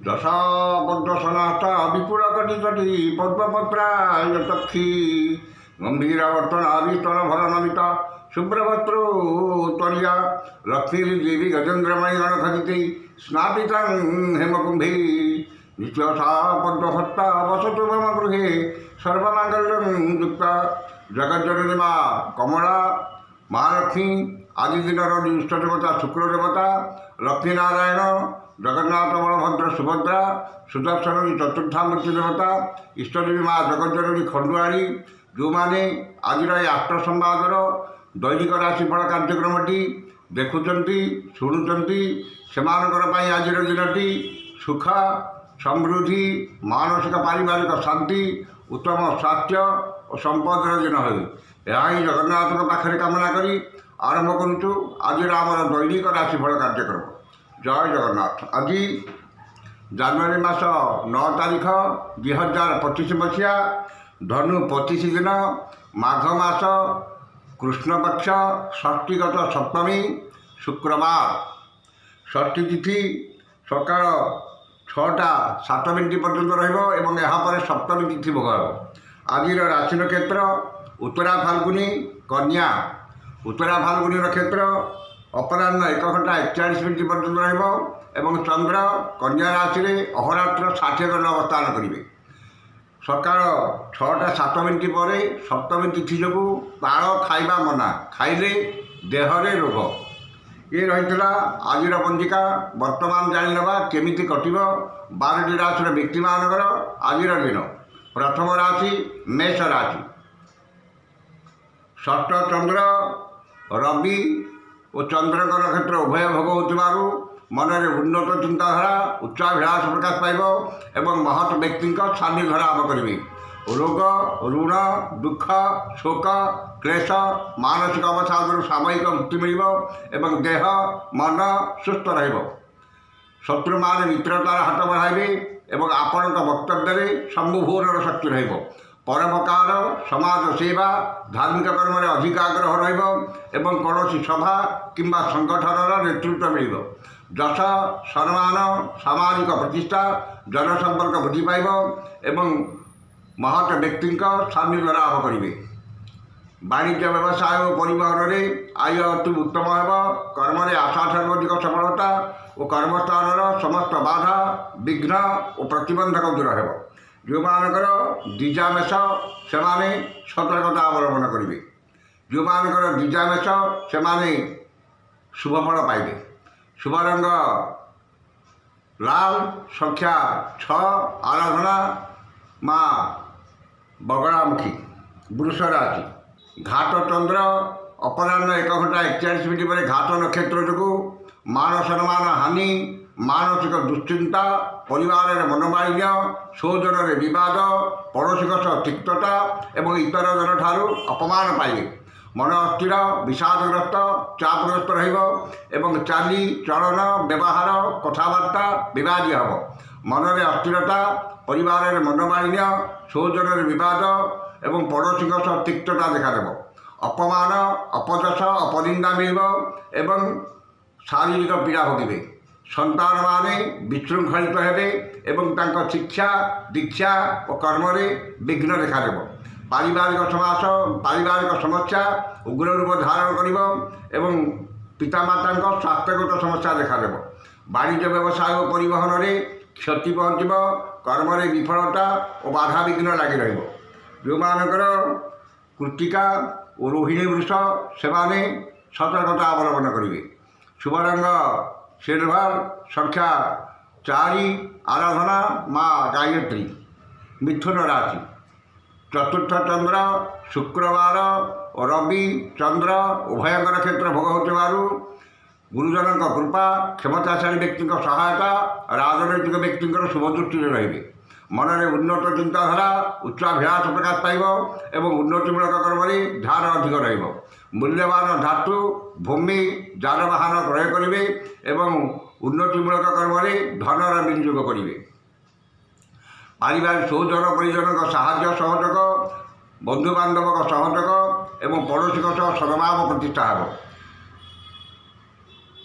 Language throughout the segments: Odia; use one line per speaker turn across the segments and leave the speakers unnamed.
দশাবদ্ধসনাথ বিপুলকটিকটি পদ্মপত্রায়তক্ষী গম্ভীরাবর্তনাবিস্তনভরনমিতা শুভ্রভদ্র ত্বরিয়া লক্ষ্মীদেবী গজেন্দ্রময়ী গণখদিতে স্নাপিতাং হেমকুম্ভী নিত্যসা পদ্মহত্তা বসতু মম গৃহে সর্বমাঙ্গল্যং যুক্তা জগজ্জননী মা কমলা মহালক্ষ্মী আদি দিনর ইষ্ট দেবতা শুক্র দেবতা লক্ষ্মীনারায়ণ জগন্নাଥ বলভদ্ର ସୁଭଦ୍ରା ସୁଦର୍ଶନୀ ଚତୁର୍ଦ୍ଧାମୂର୍ତ୍ତି ଦେବତା ଇଷ୍ଟଦେବୀ ମା ଜଗଜ୍ଜନନୀ ଖଣ୍ଡୁଆଳି ଯେଉଁମାନେ ଆଜିର ଏହି ଆଷ୍ଟ ସମ୍ବାଦର ଦୈନିକ ରାଶିଫଳ କାର୍ଯ୍ୟକ୍ରମଟି ଦେଖୁଛନ୍ତି ଶୁଣୁଛନ୍ତି ସେମାନଙ୍କର ପାଇଁ ଆଜିର ଦିନଟି ସୁଖ ସମୃଦ୍ଧି ମାନସିକ ପାରିବାରିକ ଶାନ୍ତି ଉତ୍ତମ ସ୍ୱାସ୍ଥ୍ୟ ଓ ସମ୍ପଦର ଦିନ ହେଉ ଏହା ହିଁ ଜଗନ୍ନାଥଙ୍କ ପାଖରେ କାମନା କରି ଆରମ୍ଭ କରୁଛୁ ଆଜିର ଆମର ଦୈନିକ ରାଶିଫଳ କାର୍ଯ୍ୟକ୍ରମ। ଜୟ ଜଗନ୍ନାଥ। ଆଜି ଜାନୁଆରୀ ମାସ 9 ତାରିଖ 2025 ମସିହା ଧନୁ 25 ଦିନ ମାଘ ମାସ କୃଷ୍ଣପକ୍ଷ ଷଷ୍ଠୀଗତ ସପ୍ତମୀ ଶୁକ୍ରବାର। ଷଷ୍ଠୀ ତିଥି ସକାଳ 6ଟା 7 ମିନିଟ୍ ପର୍ଯ୍ୟନ୍ତ ରହିବ ଏବଂ ଏହାପରେ ସପ୍ତମୀ ତିଥି ଭୋଗ ହେବ। ଆଜିର ରାଶି ନକ୍ଷତ୍ର ଉତ୍ତରା ଫାଲ୍ଗୁନୀ କନ୍ୟା। ଉତ୍ତରା ଫାଲ୍ଗୁନୀ ନକ୍ଷତ୍ର ଅପରାହ୍ନ 1 ଘଣ୍ଟା 41 ମିନିଟ୍ ପର୍ଯ୍ୟନ୍ତ ରହିବ ଏବଂ ଚନ୍ଦ୍ର କନ୍ୟା ରାଶିରେ ଅହରାତ୍ର 60 ଦଣ୍ଡ ଅବସ୍ଥାନ କରିବେ। ସକାଳ 6ଟା 7 ମିନିଟ୍ ପରେ ସପ୍ତମୀ ତିଥି ଯୋଗୁଁ ତାଳ ଖାଇବା ମନା, ଖାଇଲେ ଦେହରେ ରୋଗ। ଇଏ ରହିଥିଲା ଆଜିର ପଞ୍ଜିକା। ବର୍ତ୍ତମାନ ଜାଣିନେବା କେମିତି କଟିବ 12ଟି ରାଶିର ବ୍ୟକ୍ତିମାନଙ୍କର ଆଜିର ଦିନ। ପ୍ରଥମ ରାଶି ମେଷ ରାଶି। ଷଷ୍ଠ ଚନ୍ଦ୍ର ରବି ଓ ଚନ୍ଦ୍ରଙ୍କ ନକ୍ଷତ୍ର ଉଭୟ ଭୋଗ ହେଉଥିବାରୁ ମନରେ ଉନ୍ନତ ଚିନ୍ତାଧାରା ଉଚ୍ଚାଭିଳାଷ ପ୍ରକାଶ ପାଇବ ଏବଂ ମହତ୍ ବ୍ୟକ୍ତିଙ୍କ ସାନ୍ନିଧ୍ୟ ଲାଭ କରିବେ। ରୋଗ ଋଣ ଦୁଃଖ ଶୋକ କ୍ଲେଶ ମାନସିକ ଅବସାଦରୁ ସାମୟିକ ମୁକ୍ତି ମିଳିବ ଏବଂ ଦେହ ମନ ସୁସ୍ଥ ରହିବ। ଶତ୍ରୁମାନେ ମିତ୍ରତାର ହାତ ବଢ଼ାଇବେ ଏବଂ ଆପଣଙ୍କ ବକ୍ତବ୍ୟରେ ସମ୍ଭୁଭୂନର ଶକ୍ତି ରହିବ। ପରୋପକାର ସମାଜ ସେବା ଧାର୍ମିକ କର୍ମରେ ଅଧିକ ଆଗ୍ରହ ରହିବ ଏବଂ କୌଣସି ସଭା କିମ୍ବା ସଂଗଠନର ନେତୃତ୍ୱ ମିଳିବ। ଯଶ ସମ୍ମାନ ସାମାଜିକ ପ୍ରତିଷ୍ଠା ଜନସମ୍ପର୍କ ବୃଦ୍ଧି ପାଇବ ଏବଂ ମହତ୍ ବ୍ୟକ୍ତିଙ୍କ ସାନ୍ନିଧ୍ୟ ଲାଭ କରିବେ। ବାଣିଜ୍ୟ ବ୍ୟବସାୟ ଓ ପରିବହନରେ ଆୟ ଅତି ଉତ୍ତମ ହେବ। କର୍ମରେ ଆଶାଠାରୁ ଅଧିକ ସଫଳତା ଓ କର୍ମସ୍ଥାନର ସମସ୍ତ ବାଧା ବିଘ୍ନ ଓ ପ୍ରତିବନ୍ଧକ ଦୂର ହେବ। ଯେଉଁମାନଙ୍କର ଦ୍ୱିଜା ମେଷ ସେମାନେ ସତର୍କତା ଅବଲମ୍ବନ କରିବେ। ଯେଉଁମାନଙ୍କର ଦ୍ୱିଜା ମେଷ ସେମାନେ ଶୁଭଫଳ ପାଇବେ। ଶୁଭ ରଙ୍ଗ ଲାଲ, ସଂଖ୍ୟା 6, ଆରାଧନା ମା ବଗଳାମୁଖୀ। ବୃଷ ରାଶି। ଘାଟ ଚନ୍ଦ୍ର ଅପରାହ୍ନ 1 ଘଣ୍ଟା 41 ମିନିଟ୍ ପରେ ଘାଟ ନକ୍ଷତ୍ର ଯୋଗୁଁ ମାନ ସମ୍ମାନ ହାନି, ମାନସିକ ଦୁଶ୍ଚିନ୍ତା, ପରିବାରରେ ମନୋମାଳିନ୍ୟ, ସ୍ୱଜନରେ ବିବାଦ, ପଡ଼ୋଶୀଙ୍କ ସହ ତିକ୍ତତା ଏବଂ ଇତର ଜନଠାରୁ ଅପମାନ ପାଇବେ। ମନ ଅସ୍ଥିର ବିଷାଦଗ୍ରସ୍ତ ଚାପଗ୍ରସ୍ତ ରହିବ ଏବଂ ଚାଲି ଚଳନ ବ୍ୟବହାର କଥାବାର୍ତ୍ତା ବିବାଦୀୟ ହେବ। ମନରେ ଅସ୍ଥିରତା, ପରିବାରରେ ମନୋମାଳିନ୍ୟ, ସ୍ୱଜନରେ ବିବାଦ ଏବଂ ପଡ଼ୋଶୀଙ୍କ ସହ ତିକ୍ତତା ଦେଖାଦେବ। ଅପମାନ ଅପଯଶ ଅପନିନ୍ଦା ମିଳିବ ଏବଂ ଶାରୀରିକ ପୀଡ଼ା ଭୋଗିବେ। ସନ୍ତାନମାନେ ବିଶୃଙ୍ଖଳିତ ହେବେ ଏବଂ ତାଙ୍କ ଶିକ୍ଷା ଦୀକ୍ଷା ଓ କର୍ମରେ ବିଘ୍ନ ଦେଖାଦେବ। ପାରିବାରିକ ସମସ୍ୟା ଉଗ୍ର ରୂପ ଧାରଣ କରିବ ଏବଂ ପିତାମାତାଙ୍କ ସ୍ୱାସ୍ଥ୍ୟଗତ ସମସ୍ୟା ଦେଖାଦେବ। ବାଣିଜ୍ୟ ବ୍ୟବସାୟ ଓ ପରିବହନରେ କ୍ଷତି ପହଞ୍ଚିବ। କର୍ମରେ ବିଫଳତା ଓ ବାଧାବିଘ୍ନ ଲାଗି ରହିବ। ଯେଉଁମାନଙ୍କର କୃତ୍ତିକା ଓ ରୋହିଣୀ ବୃଷ ସେମାନେ ସତର୍କତା ଅବଲମ୍ବନ କରିବେ। ଶୁଭ ରଙ୍ଗ ସିଲଭର, ସଂଖ୍ୟା 4, ଆରାଧନା ମା ଗାୟତ୍ରୀ। ମିଥୁନ ରାଶି। ଚତୁର୍ଥ ଚନ୍ଦ୍ର ଶୁକ୍ରବାର ଓ ରବି ଚନ୍ଦ୍ର ଉଭୟଙ୍କ ନକ୍ଷତ୍ର ଭୋଗ ହେଉଥିବାରୁ ଗୁରୁଜନଙ୍କ କୃପା, କ୍ଷମତାଶାଳୀ ବ୍ୟକ୍ତିଙ୍କ ସହାୟତା, ରାଜନୈତିକ ବ୍ୟକ୍ତିଙ୍କର ଶୁଭ ଦୃଷ୍ଟିରେ ରହିବେ। ମନରେ ଉନ୍ନତ ଚିନ୍ତାଧାରା ଉଚ୍ଚାଭିଳାଷ ପ୍ରକାଶ ପାଇବ ଏବଂ ଉନ୍ନତିମୂଳକ କର୍ମରେ ଧ୍ୟାନ ଅଧିକ ରହିବ। ମୂଲ୍ୟବାନ ଧାତୁ ଭୂମି ଯାନବାହନ କ୍ରୟ କରିବେ ଏବଂ ଉନ୍ନତିମୂଳକ କର୍ମରେ ଧନର ବିନିଯୋଗ କରିବେ। ପାରିବାରିକ ସ୍ୱଜନ ପରିଜନଙ୍କ ସାହାଯ୍ୟ ସହଯୋଗ, ବନ୍ଧୁବାନ୍ଧବଙ୍କ ସହଯୋଗ ଏବଂ ପଡ଼ୋଶୀଙ୍କ ସହ ସଦ୍ଭାବ ପ୍ରତିଷ୍ଠା ହେବ।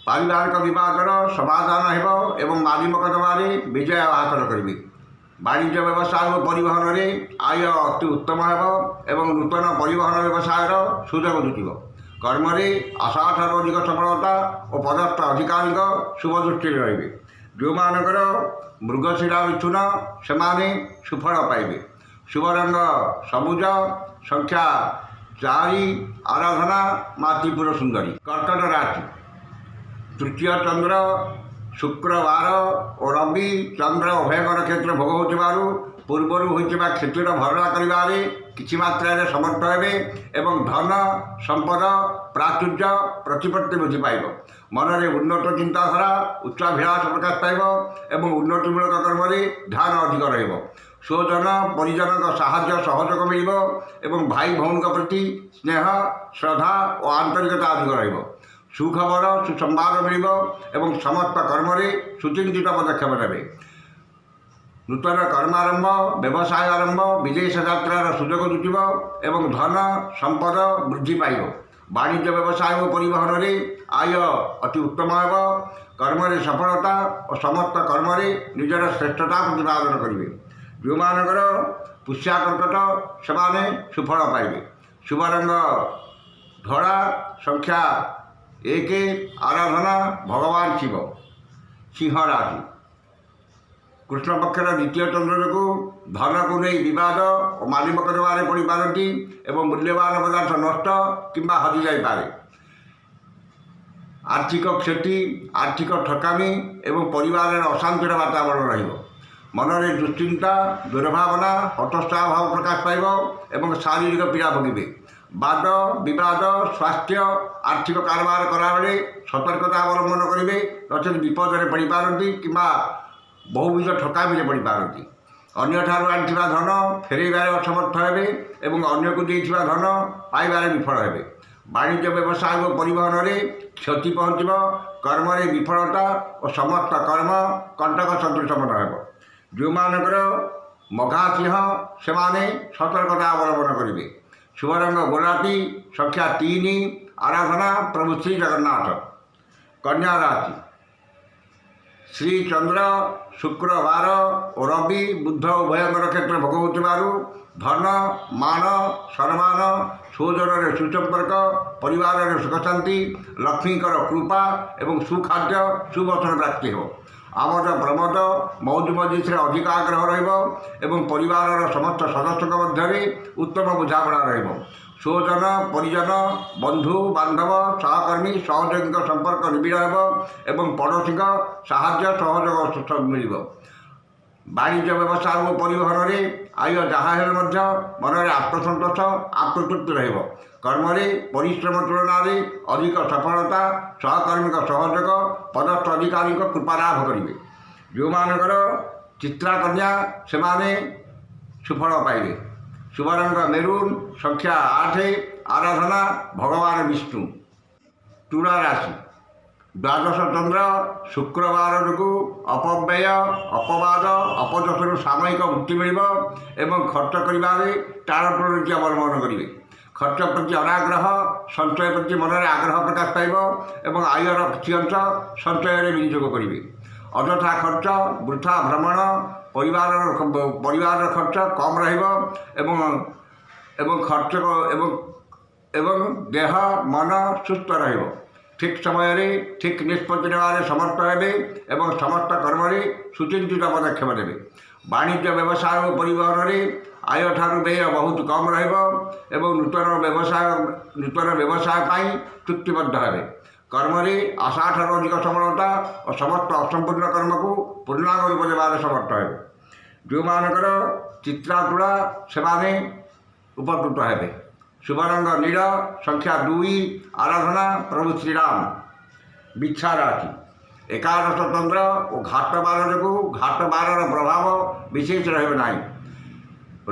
ପାରିବାରିକ ବିବାଦର ସମାଧାନ ହେବ ଏବଂ ମାଲି ମକଦ୍ଦମାରେ ବିଜୟ ହାସଲ କରିବେ। ବାଣିଜ୍ୟ ବ୍ୟବସାୟ ଓ ପରିବହନରେ ଆୟ ଅତି ଉତ୍ତମ ହେବ ଏବଂ ନୂତନ ପରିବହନ ବ୍ୟବସାୟର ସୁଯୋଗ ଜୁଟିବ। କର୍ମରେ ଆଶାଠାରୁ ଅଧିକ ସଫଳତା ଓ ପଦସ୍ଥ ଅଧିକାରୀଙ୍କ ଶୁଭ ଦୃଷ୍ଟିରେ ରହିବେ। ଯେଉଁମାନଙ୍କର ମୃଗଶିରା ମିଥୁନ ସେମାନେ ସୁଫଳ ପାଇବେ। ଶୁଭ ରଙ୍ଗ ସବୁଜ, ସଂଖ୍ୟା 4, ଆରାଧନା ମା ତ୍ରିପୁର ସୁନ୍ଦରୀ। କର୍କଟ ରାଶି, ତୃତୀୟ ଚନ୍ଦ୍ର ଶୁକ୍ରବାର ଓ ରବି ଚନ୍ଦ୍ର ଉଭୟଙ୍କ ନକ୍ଷତ୍ର ଭୋଗ ହେଉଥିବାରୁ ପୂର୍ବରୁ ହୋଇଥିବା କ୍ଷତିର ଭରଣା କରିବାରେ କିଛି ମାତ୍ରାରେ ସମର୍ଥ ହେବେ ଏବଂ ଧନ ସମ୍ପଦ ପ୍ରାଚୁର୍ଯ୍ୟ ପ୍ରତିପତ୍ତି ବୃଦ୍ଧି ପାଇବ। ମନରେ ଉନ୍ନତ ଚିନ୍ତାଧାରା ଉଚ୍ଚାଭିଳାଷ ପ୍ରକାଶ ପାଇବ ଏବଂ ଉନ୍ନତିମୂଳକ କର୍ମରେ ଧ୍ୟାନ ଅଧିକ ରହିବ। ସ୍ୱଜନ ପରିଜନଙ୍କ ସାହାଯ୍ୟ ସହଯୋଗ ମିଳିବ ଏବଂ ଭାଇ ଭଉଣୀଙ୍କ ପ୍ରତି ସ୍ନେହ ଶ୍ରଦ୍ଧା ଓ ଆନ୍ତରିକତା ଅଧିକ ରହିବ। ସୁଖବର ସୁସମ୍ବାଦ ମିଳିବ ଏବଂ ସମସ୍ତ କର୍ମରେ ସୁଚିନ୍ତିତ ପଦକ୍ଷେପ ନେବେ। ନୂତନ କର୍ମାରମ୍ଭ ବ୍ୟବସାୟ ଆରମ୍ଭ ବିଦେଶ ଯାତ୍ରାର ସୁଯୋଗ ଜୁଟିବ ଏବଂ ଧନ ସମ୍ପଦ ବୃଦ୍ଧି ପାଇବ। ବାଣିଜ୍ୟ ବ୍ୟବସାୟ ଓ ପରିବହନରେ ଆୟ ଅତି ଉତ୍ତମ ହେବ। କର୍ମରେ ସଫଳତା ଓ ସମସ୍ତ କର୍ମରେ ନିଜର ଶ୍ରେଷ୍ଠତା ପ୍ରତିପାଦନ କରିବେ। ଯେଉଁମାନଙ୍କର ପୁଷ୍ୟା କର୍କଟ ସେମାନେ ସୁଫଳ ପାଇବେ। ଶୁଭ ରଙ୍ଗ ଧଳା, ସଂଖ୍ୟା 1, ଆରାଧନା ଭଗବାନ ଶିବ। ସିଂହ ରାଶି, କୃଷ୍ଣପକ୍ଷର ଦ୍ୱିତୀୟ ଚନ୍ଦ୍ର ଯୋଗୁଁ ଧନକୁ ନେଇ ବିବାଦ ଓ ମାଲି ମକଦ୍ଦମାରେ ପଡ଼ିପାରନ୍ତି ଏବଂ ମୂଲ୍ୟବାନ ପଦାର୍ଥ ନଷ୍ଟ କିମ୍ବା ହଜିଯାଇପାରେ। ଆର୍ଥିକ କ୍ଷତି, ଆର୍ଥିକ ଠକାମି ଏବଂ ପରିବାରରେ ଅଶାନ୍ତିର ବାତାବରଣ ରହିବ। ମନରେ ଦୁଶ୍ଚିନ୍ତା ଦୁର୍ଭାବନା ହତୋତ୍ସାହ ଭାବ ପ୍ରକାଶ ପାଇବ ଏବଂ ଶାରୀରିକ ପୀଡ଼ା ଭୋଗିବେ। ବାଦ ବିବାଦ ସ୍ୱାସ୍ଥ୍ୟ ଆର୍ଥିକ କାରବାର କଲାବେଳେ ସତର୍କତା ଅବଲମ୍ବନ କରିବେ, ନଚେତ୍ ବିପଦରେ ପଡ଼ିପାରନ୍ତି କିମ୍ବା ବହୁବିଧ ଠକାମିରେ ପଡ଼ିପାରନ୍ତି। ଅନ୍ୟଠାରୁ ଆଣିଥିବା ଧନ ଫେରାଇବାରେ ଅସମର୍ଥ ହେବେ ଏବଂ ଅନ୍ୟକୁ ଦେଇଥିବା ଧନ ପାଇବାରେ ବିଫଳ ହେବେ। ବାଣିଜ୍ୟ ବ୍ୟବସାୟ ଓ ପରିବହନରେ କ୍ଷତି ପହଞ୍ଚିବ। କର୍ମରେ ବିଫଳତା ଓ ସମସ୍ତ କର୍ମ କଣ୍ଟକ ସଦୃଶ ମନ ହେବ। ଯେଉଁମାନଙ୍କର ମଘା ସିଂହ ସେମାନେ ସତର୍କତା ଅବଲମ୍ବନ କରିବେ। ଶୁଭ ରଙ୍ଗ ଗୋଲାପୀ, ସଂଖ୍ୟା 3, ଆରାଧନା ପ୍ରଭୁ ଶ୍ରୀ ଜଗନ୍ନାଥ। କନ୍ୟା ରାଶି, ଶ୍ରୀ ଚନ୍ଦ୍ର ଶୁକ୍ରବାର ଓ ରବି ବୁଧ ଉଭୟଙ୍କ ନକ୍ଷତ୍ର ଭୋଗ ହେଉଥିବାରୁ ଧନ ମାନ ସମ୍ମାନ ସ୍ୱଜନରେ ସୁସମ୍ପର୍କ ପରିବାରରେ ସୁଖଶାନ୍ତି ଲକ୍ଷ୍ମୀଙ୍କର କୃପା ଏବଂ ସୁଖାଦ୍ୟ ସୁବଚନ ପ୍ରାପ୍ତି ହେବ। ଆମୋଦ ପ୍ରମୋଦ ମୌଜ ମଜଲିସରେ ଅଧିକ ଆଗ୍ରହ ରହିବ ଏବଂ ପରିବାରର ସମସ୍ତ ସଦସ୍ୟଙ୍କ ମଧ୍ୟରେ ଉତ୍ତମ ବୁଝାମଣା ରହିବ। ସ୍ୱଜନ ପରିଜନ ବନ୍ଧୁ ବାନ୍ଧବ ସହକର୍ମୀ ସହଯୋଗୀଙ୍କ ସମ୍ପର୍କ ନିବିଡ଼ ହେବ ଏବଂ ପଡ଼ୋଶୀଙ୍କ ସାହାଯ୍ୟ ସହଯୋଗ ମିଳିବ। ବାଣିଜ୍ୟ ବ୍ୟବସାୟ ଓ ପରିବହନରେ ଆୟ ଯାହା ହେଲେ ମଧ୍ୟ ମନରେ ଆତ୍ମସନ୍ତୋଷ ଆତ୍ମତୃପ୍ତି ରହିବ। କର୍ମରେ ପରିଶ୍ରମ ତୁଳନାରେ ଅଧିକ ସଫଳତା ସହକର୍ମୀଙ୍କ ସହଯୋଗ ପଦସ୍ଥ ଅଧିକାରୀଙ୍କ କୃପା ଲାଭ କରିବେ। ଯେଉଁମାନଙ୍କର ଚିତ୍ରା କନ୍ୟା ସେମାନେ ସୁଫଳ ପାଇବେ। ଶୁଭ ରଙ୍ଗ ମେରୁନ, ସଂଖ୍ୟା 8, ଆରାଧନା ଭଗବାନ ବିଷ୍ଣୁ। ତୁଳା ରାଶି, ଦ୍ୱାଦଶ ଚନ୍ଦ୍ର ଶୁକ୍ରବାର ଯୋଗୁଁ ଅପବ୍ୟୟ ଅପବାଦ ଅପଯଶରୁ ସାମୟିକ ମୁକ୍ତି ମିଳିବ ଏବଂ ଖର୍ଚ୍ଚ କରିବାରେ ଟାଳଟୁଳ ଅବଲମ୍ବନ କରିବେ। ଖର୍ଚ୍ଚ ପ୍ରତି ଅନାଗ୍ରହ ସଞ୍ଚୟ ପ୍ରତି ମନରେ ଆଗ୍ରହ ପ୍ରକାଶ ପାଇବ ଏବଂ ଆୟର କିଛି ଅଂଶ ସଞ୍ଚୟରେ ବିନିଯୋଗ କରିବେ। ଅଯଥା ଖର୍ଚ୍ଚ ବୃଥା ଭ୍ରମଣ ପରିବାରର ଖର୍ଚ୍ଚ କମ୍ ରହିବ ଏବଂ ଦେହ ମନ ସୁସ୍ଥ ରହିବ। ଠିକ୍ ସମୟରେ ଠିକ୍ ନିଷ୍ପତ୍ତି ନେବାରେ ସମର୍ଥ ହେବେ ଏବଂ ସମସ୍ତ କର୍ମରେ ସୁଚିନ୍ତିତ ପଦକ୍ଷେପ ନେବେ। ବାଣିଜ୍ୟ ବ୍ୟବସାୟ ଓ ପରିବହନରେ ଆୟଠାରୁ ବ୍ୟୟ ବହୁତ କମ୍ ରହିବ ଏବଂ ନୂତନ ବ୍ୟବସାୟ ପାଇଁ ଚୁକ୍ତିବଦ୍ଧ ହେବେ। କର୍ମରେ ଆଶାଠାରୁ ଅଧିକ ସଫଳତା ଓ ସମସ୍ତ ଅସମ୍ପୂର୍ଣ୍ଣ କର୍ମକୁ ପୂର୍ଣ୍ଣାଙ୍ଗ ରୂପ ଦେବାରେ ସମର୍ଥ ହେବେ। ଯେଉଁମାନଙ୍କର ଚିତ୍ରାତୁଳା ସେମାନେ ଉପକୃତ ହେବେ। ଶୁଭ ରଙ୍ଗ ନୀଳ, ସଂଖ୍ୟା 2, ଆରାଧନା ପ୍ରଭୁ ଶ୍ରୀରାମ। ବିଛା ରାଶି, ଏକାଦଶ ଚନ୍ଦ୍ର ଓ ଘାଟ ବାର ଯୋଗୁଁ ଘାଟ ବାରର ପ୍ରଭାବ ବିଶେଷ ରହିବ ନାହିଁ।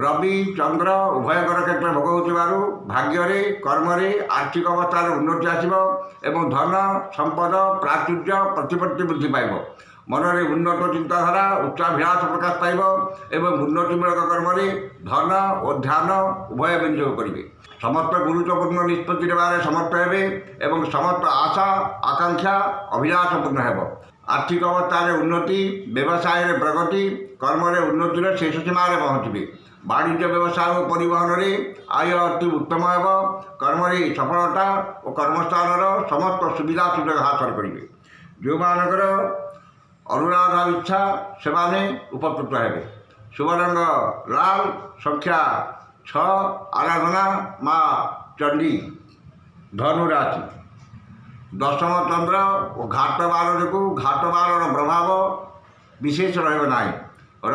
ରବି ଚନ୍ଦ୍ର ଉଭୟଙ୍କ ନକ୍ଷତ୍ର ଭୋଗ ହେଉଥିବାରୁ ଭାଗ୍ୟରେ କର୍ମରେ ଆର୍ଥିକ ଅବସ୍ଥାରେ ଉନ୍ନତି ଆସିବ ଏବଂ ଧନ ସମ୍ପଦ ପ୍ରାଚୁର୍ଯ୍ୟ ପ୍ରତିପତ୍ତି ବୃଦ୍ଧି ପାଇବ। ମନରେ ଉନ୍ନତ ଚିନ୍ତାଧାରା ଉଚ୍ଚାଭିଳାଷ ପ୍ରକାଶ ପାଇବ ଏବଂ ଉନ୍ନତିମୂଳକ କର୍ମରେ ଧନ ଓ ଧ୍ୟାନ ଉଭୟ ବିନିଯୋଗ କରିବେ। ସମସ୍ତ ଗୁରୁତ୍ୱପୂର୍ଣ୍ଣ ନିଷ୍ପତ୍ତି ନେବାରେ ସମର୍ଥ ହେବେ ଏବଂ ସମସ୍ତ ଆଶା ଆକାଂକ୍ଷା ଅଭିଳାଷ ପୂର୍ଣ୍ଣ ହେବ। ଆର୍ଥିକ ଅବସ୍ଥାରେ ଉନ୍ନତି, ବ୍ୟବସାୟରେ ପ୍ରଗତି, କର୍ମରେ ଉନ୍ନତିର ଶେଷ ସୀମାରେ ପହଞ୍ଚିବେ। ବାଣିଜ୍ୟ ବ୍ୟବସାୟ ଓ ପରିବହନରେ ଆୟ ଅତି ଉତ୍ତମ ହେବ। କର୍ମରେ ସଫଳତା ଓ କର୍ମସ୍ଥାନର ସମସ୍ତ ସୁବିଧା ସୁଯୋଗ ହାସଲ କରିବେ। ଯେଉଁମାନଙ୍କର ଅନୁରାଧା ଇଚ୍ଛା ସେମାନେ ଉପକୃତ ହେବେ। ଶୁଭ ରଙ୍ଗ ଲାଲ, ସଂଖ୍ୟା 6, ଆରାଧନା ମା ଚଣ୍ଡୀ। ଧନୁ ରାଶି, ଦଶମ ଚନ୍ଦ୍ର ଓ ଘାଟ ବାର ଯୋଗୁଁ ଘାଟ ବାରର ପ୍ରଭାବ ବିଶେଷ ରହିବ ନାହିଁ।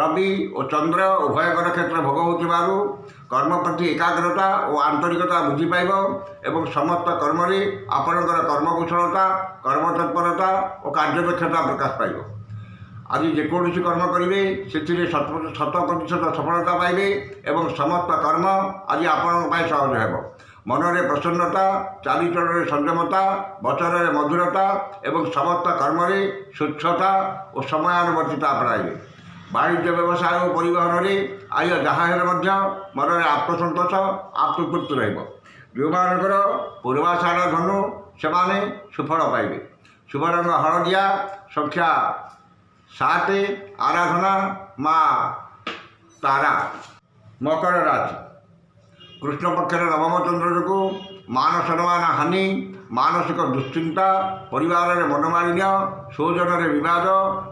ରବି ଓ ଚନ୍ଦ୍ର ଉଭୟଙ୍କର କ୍ଷେତ୍ର ଭୋଗ ହେଉଥିବାରୁ କର୍ମ ପ୍ରତି ଏକାଗ୍ରତା ଓ ଆନ୍ତରିକତା ବୃଦ୍ଧି ପାଇବ ଏବଂ ସମସ୍ତ କର୍ମରେ ଆପଣଙ୍କର କର୍ମକୁଶଳତା, କର୍ମତତ୍ପରତା ଓ କାର୍ଯ୍ୟଦକ୍ଷତା ପ୍ରକାଶ ପାଇବ। ଆଜି ଯେକୌଣସି କର୍ମ କରିବେ ସେଥିରେ 100% ସଫଳତା ପାଇବେ ଏବଂ ସମସ୍ତ କର୍ମ ଆଜି ଆପଣଙ୍କ ପାଇଁ ସହଜ ହେବ। ମନରେ ପ୍ରସନ୍ନତା, ଚାଲିଚଳନରେ ସଂଯମତା, ବଚନରେ ମଧୁରତା ଏବଂ ସମସ୍ତ କର୍ମରେ ସ୍ୱଚ୍ଛତା ଓ ସମୟାନୁବର୍ତ୍ତିତା ଆପଣାଇବେ। ବାଣିଜ୍ୟ ବ୍ୟବସାୟ ଓ ପରିବହନରେ ଆୟ ଯାହା ହେଲେ ମଧ୍ୟ ମନରେ ଆତ୍ମସନ୍ତୋଷ, ଆତ୍ମତୃପ୍ତି ରହିବ। ଯେଉଁମାନଙ୍କର ପୂର୍ବାଷାଢ଼ ଧନୁ ସେମାନେ ସୁଫଳ ପାଇବେ। ଶୁଭ ରଙ୍ଗ ହଳଦିଆ, ସଂଖ୍ୟା 7, ଆରାଧନା ମା ତାରା। ମକର ରାଶି, କୃଷ୍ଣ ପକ୍ଷର ନବମ ଚନ୍ଦ୍ର ଯୋଗୁଁ ମାନ ସମ୍ମାନ ହାନି, ମାନସିକ ଦୁଶ୍ଚିନ୍ତା, ପରିବାରରେ ମନମାଳିନ୍ୟ, ସ୍ୱଜନରେ ବିବାଦ,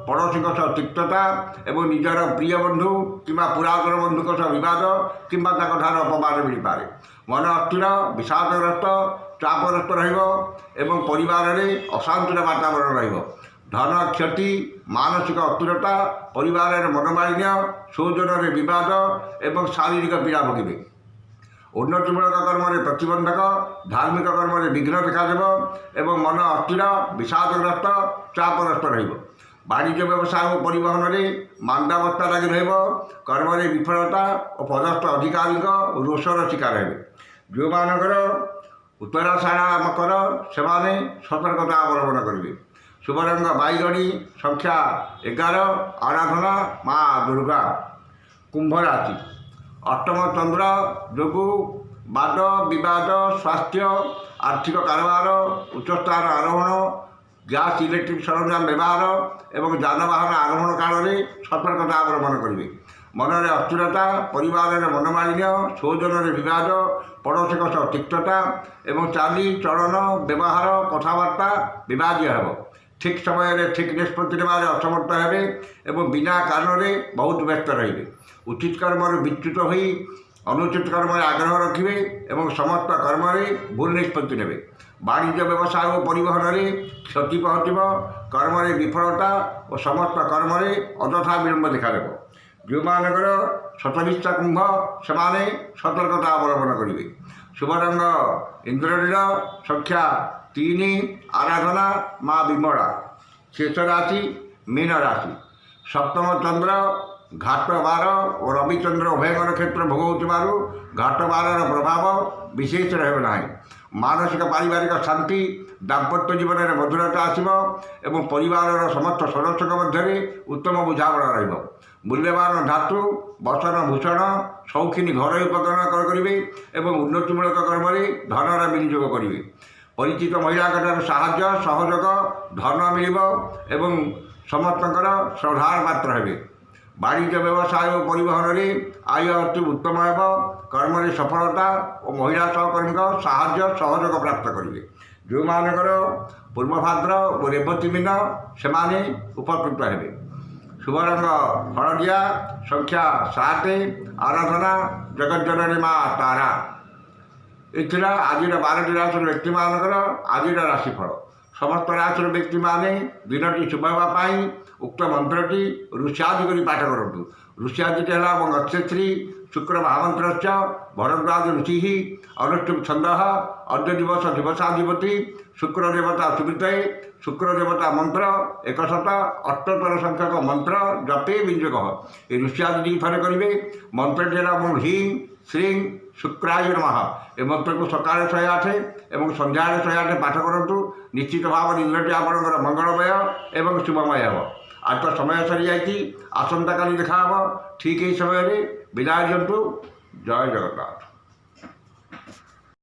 ପଡ଼ୋଶୀଙ୍କ ସହ ତିକ୍ତତା ଏବଂ ନିଜର ପ୍ରିୟ ବନ୍ଧୁ କିମ୍ବା ପୁରାତନ ବନ୍ଧୁଙ୍କ ସହ ବିବାଦ କିମ୍ବା ତାଙ୍କଠାରୁ ଅପମାନ ମିଳିପାରେ। ମନ ଅସ୍ଥିର, ବିଷାଦଗ୍ରସ୍ତ, ଚାପଗ୍ରସ୍ତ ରହିବ ଏବଂ ପରିବାରରେ ଅଶାନ୍ତିର ବାତାବରଣ ରହିବ। ଧନ କ୍ଷତି, ମାନସିକ ଅସ୍ଥିରତା, ପରିବାରରେ ମନମାଳିନ୍ୟ, ସ୍ୱଜନରେ ବିବାଦ ଏବଂ ଶାରୀରିକ ପୀଡ଼ା ଭୋଗିବେ। ଉନ୍ନତିମୂଳକ କର୍ମରେ ପ୍ରତିବନ୍ଧକ, ଧାର୍ମିକ କର୍ମରେ ବିଘ୍ନ ଦେଖାଦେବ ଏବଂ ମନ ଅସ୍ଥିର, ବିଷାଦଗ୍ରସ୍ତ, ଚାପଗ୍ରସ୍ତ ରହିବ। ବାଣିଜ୍ୟ ବ୍ୟବସାୟ ଓ ପରିବହନରେ ମାନ୍ଦାବସ୍ଥା ଲାଗି ରହିବ। କର୍ମରେ ବିଫଳତା ଓ ପଦସ୍ଥ ଅଧିକାରୀଙ୍କ ରୋଷର ଶିକାର ହେବେ। ଯେଉଁମାନଙ୍କର ଉତ୍ତରାଷାଢ଼ ମକର ସେମାନେ ସତର୍କତା ଅବଲମ୍ବନ କରିବେ। ଶୁଭ ରଙ୍ଗ ବାଇଗଣୀ, ସଂଖ୍ୟା 11, ଆରାଧନା ମା ଦୁର୍ଗା। କୁମ୍ଭ ରାଶି, ଅଷ୍ଟମ ଚନ୍ଦ୍ର ଯୋଗୁଁ ବାଦ ବିବାଦ, ସ୍ୱାସ୍ଥ୍ୟ, ଆର୍ଥିକ କାରବାର, ଉଚ୍ଚସ୍ଥାନ ଆରୋହଣ, ଗ୍ୟାସ୍ ଇଲେକ୍ଟ୍ରିକ୍ ସରଞ୍ଜାମ ବ୍ୟବହାର ଏବଂ ଯାନବାହନ ଆରୋହଣ କାଳରେ ସତର୍କତା ଅବଲମ୍ବନ କରିବେ। ମନରେ ଅସ୍ଥିରତା, ପରିବାରରେ ମନମାଳିନ୍ୟ, ସ୍ୱଜନରେ ବିବାଦ, ପଡ଼ୋଶୀଙ୍କ ସହ ତିକ୍ତତା ଏବଂ ଚାଲିଚଳନ, ବ୍ୟବହାର, କଥାବାର୍ତ୍ତା ବିବାଦୀୟ ହେବ। ଠିକ୍ ସମୟରେ ଠିକ୍ ନିଷ୍ପତ୍ତି ନେବାରେ ଅସମର୍ଥ ହେବେ ଏବଂ ବିନା କାରଣରେ ବହୁତ ବ୍ୟସ୍ତ ରହିବେ। ଉଚିତ କର୍ମରୁ ବିଚ୍ୟୁତ ହୋଇ ଅନୁଚିତ କର୍ମରେ ଆଗ୍ରହ ରଖିବେ ଏବଂ ସମସ୍ତ କର୍ମରେ ଭୁଲ ନିଷ୍ପତ୍ତି ନେବେ। ବାଣିଜ୍ୟ ବ୍ୟବସାୟ ଓ ପରିବହନରେ କ୍ଷତି ପହଞ୍ଚିବ। କର୍ମରେ ବିଫଳତା ଓ ସମସ୍ତ କର୍ମରେ ଅଯଥା ବିଳମ୍ବ ଦେଖାଦେବ। ଯେଉଁମାନଙ୍କର ଶତଭିଷା କୁମ୍ଭ ସେମାନେ ସତର୍କତା ଅବଲମ୍ବନ କରିବେ। ଶୁଭ ରଙ୍ଗ ଇନ୍ଦ୍ରନୀଳ, ସଂଖ୍ୟା 3, ଆରାଧନା ମା ବିମଳା। ଶେଷ ରାଶି ମୀନ ରାଶି, ସପ୍ତମ ଚନ୍ଦ୍ର ଘାଟ ବାର ଓ ରବିଚନ୍ଦ୍ର ଉଭୟଙ୍କର କ୍ଷେତ୍ର ଭୋଗ ହେଉଥିବାରୁ ଘାଟ ବାରର ପ୍ରଭାବ ବିଶେଷ ରହିବ ନାହିଁ। ମାନସିକ ପାରିବାରିକ ଶାନ୍ତି, ଦାମ୍ପତ୍ୟ ଜୀବନରେ ମଧୁରତା ଆସିବ ଏବଂ ପରିବାରର ସମସ୍ତ ସଦସ୍ୟଙ୍କ ମଧ୍ୟରେ ଉତ୍ତମ ବୁଝାମଣା ରହିବ। ମୂଲ୍ୟବାନ ଧାତୁ, ବସନ ଭୂଷଣ, ସୌଖିନୀ ଘରୋଇ ଉପକରଣ କ୍ରୟ କରିବେ ଏବଂ ଉନ୍ନତିମୂଳକ କର୍ମରେ ଧନର ବିନିଯୋଗ କରିବେ। ପରିଚିତ ମହିଳାଙ୍କଠାରୁ ସାହାଯ୍ୟ ସହଯୋଗ, ଧନ ମିଳିବ ଏବଂ ସମସ୍ତଙ୍କର ଶ୍ରଦ୍ଧାର ପାତ୍ର ହେବେ। ବାଣିଜ୍ୟ ବ୍ୟବସାୟ ଓ ପରିବହନରେ ଆୟ ଅତି ଉତ୍ତମ ହେବ। କର୍ମରେ ସଫଳତା ଓ ମହିଳା ସହକର୍ମୀଙ୍କ ସାହାଯ୍ୟ ସହଯୋଗ ପ୍ରାପ୍ତ କରିବେ। ଯେଉଁମାନଙ୍କର ପୂର୍ବଭାଦ୍ର ଓ ରେବତୀ ମୀନ ସେମାନେ ଉପକୃତ ହେବେ। ଶୁଭ ରଙ୍ଗ ହଳଦିଆ, ସଂଖ୍ୟା 7, ଆରାଧନା ଜଗଜ୍ଜନନୀ ମା ତାରା। ଏ ଥିଲା ଆଜିର 12ଟି ରାଶିର ବ୍ୟକ୍ତିମାନଙ୍କର ଆଜିର ରାଶିଫଳ। ସମସ୍ତ ରାଶିର ବ୍ୟକ୍ତିମାନେ ଦିନଟି ଶୁଭ ହେବା ପାଇଁ ଉକ୍ତ ମନ୍ତ୍ରଟି ଋଷ୍ୟାଦି କରି ପାଠ କରନ୍ତୁ। ଋଷ୍ୟାଦିଟି ହେଲା ଗଚ୍ଛେତ୍ରୀ ଶୁକ୍ର ମହାମନ୍ତ୍ରଶ୍ଚ ଭରଦ୍ୱାଜ ଋଷିଃ ଅନୁଷ୍ଠୁପ ଛନ୍ଦଃ ଅଦ୍ୟ ଦିବସ ଦିବସାଧିପତି ଶୁକ୍ର ଦେବତା ସୁବିତୈ ଶୁକ୍ର ଦେବତା ମନ୍ତ୍ର 108 ସଂଖ୍ୟକ ମନ୍ତ୍ର ଜପେ ବିନିଯୋଗ। ଏ ଋଷ୍ୟାଦିଟି ଥରେ କରିବେ। ମନ୍ତ୍ରଟି ହେଲା ହ୍ରୀଂ ଶ୍ରୀଂ ଶୁକ୍ରାୟ ନମଃ। ଏ ମନ୍ତ୍ରକୁ ସକାଳେ 108 ଏବଂ ସନ୍ଧ୍ୟାରେ 108 ପାଠ କରନ୍ତୁ। ନିଶ୍ଚିତ ଭାବରେ ଦିନଟି ଆପଣଙ୍କର ମଙ୍ଗଳମୟ ଏବଂ ଶୁଭମୟ ହେବ। आज तो समय सरी जाइए आसंता काली देखा ठीक यही समय विदाय दिंतु जय जगन्नाथ।